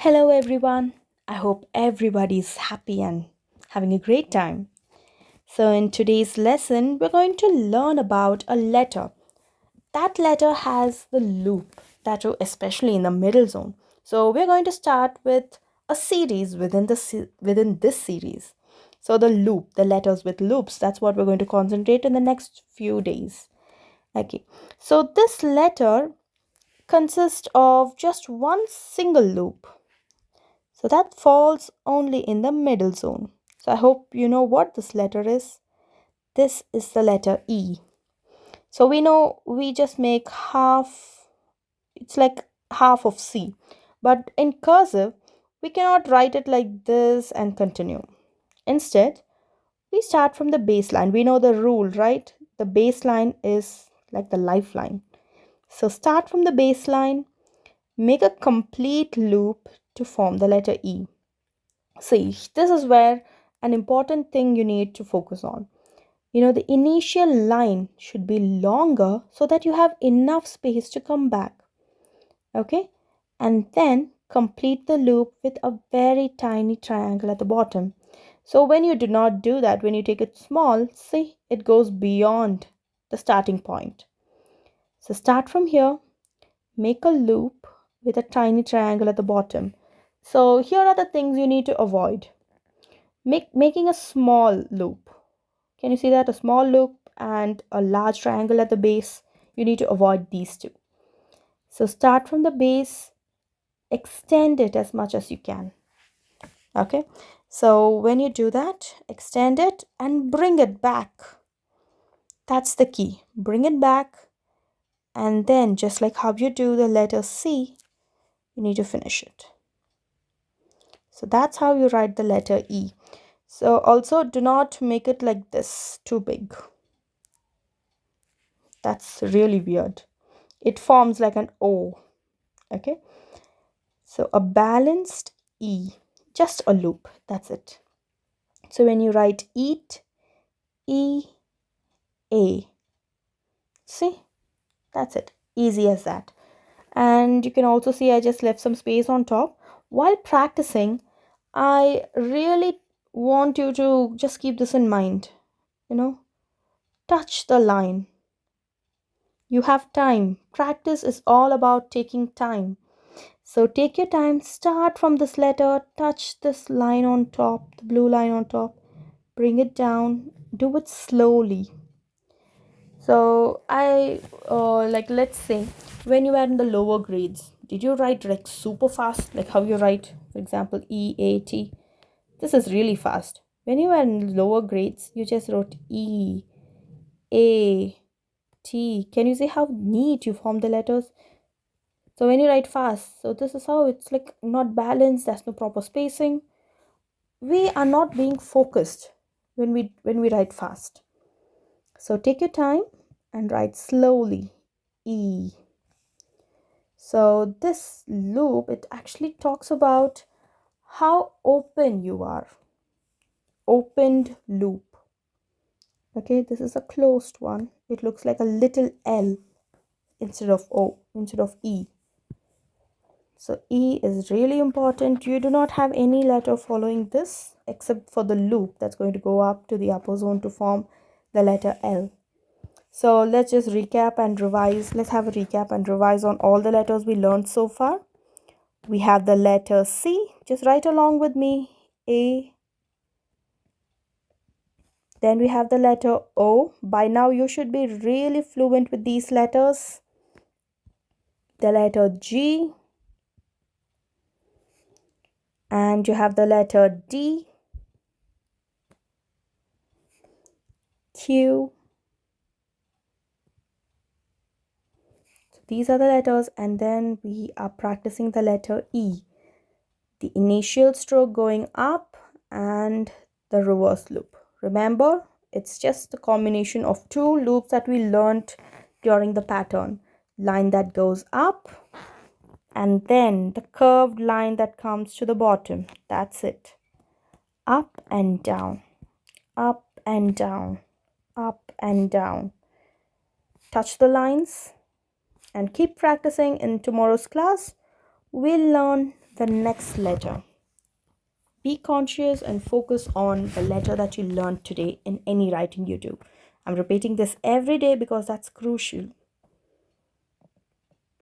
Hello, everyone. I hope everybody is happy and having a great time. So, in today's lesson, we're going to learn about a letter. That letter has the loop, that too, especially in the middle zone. So, we're going to start with a series within this series. So, the loop, the letters with loops, that's what we're going to concentrate in the next few days. Okay. So, this letter consists of just one single loop. So that falls only in the middle zone. So I hope you know what this letter is. This is the letter E. So we know we just make half, it's like half of C. But in cursive, we cannot write it like this and continue. Instead, we start from the baseline. We know the rule, right? The baseline is like the lifeline. So start from the baseline, make a complete loop to form the letter E. See, this is where an important thing you need to focus on. The initial line should be longer so that you have enough space to come back. Okay? And then complete the loop with a very tiny triangle at the bottom. So when you do not do that, when you take it small, see, it goes beyond the starting point. So start from here, make a loop with a tiny triangle at the bottom. So here are the things you need to avoid. Making a small loop. Can you see that? A small loop and a large triangle at the base. You need to avoid these two. So start from the base, extend it as much as you can. Okay. So when you do that, extend it and bring it back. That's the key. Bring it back. And then just like how you do the letter C, you need to finish it. So that's how you write the letter E. So also do not make it like this, too big. That's really weird. It forms like an O. Okay. So a balanced E, just a loop. That's it. So when you write eat, E, A. See? That's it. Easy as that. And you can also see I just left some space on top. While practicing, I really want you to just keep this in mind. Touch the line. You have time. Practice is all about taking time. So take your time, start from this letter, touch this line on top, the blue line on top, bring it down, do it slowly. So let's say when you were in the lower grades, did you write like super fast, like how you write, for example, EAT? This is really fast. When you were in lower grades, you just wrote EAT. Can you see how neat you form the letters? So when you write fast, so this is how it's like not balanced, there's no proper spacing. We are not being focused when we write fast. So take your time and write slowly. E. So this loop, it actually talks about how open you are. Opened loop. Okay, this is a closed one. It looks like a little L instead of O, instead of E. So E is really important. You do not have any letter following this except for the loop that's going to go up to the upper zone to form the letter L. So let's just recap and revise. Let's have a recap and revise on all the letters we learned so far. We have the letter C. Just write along with me. A. Then we have the letter O. By now you should be really fluent with these letters. The letter G. And you have the letter D, Q. So these are the letters, and then we are practicing the letter E. The initial stroke going up and the reverse loop. Remember, it's just a combination of two loops that we learned during the pattern. Line that goes up and then the curved line that comes to the bottom. That's it. Up and down, up and down, up and down. Touch the lines and keep practicing. In tomorrow's class, we'll learn The next letter. Be conscious and focus on the letter that you learned today in any writing you do. I'm repeating this every day because that's crucial.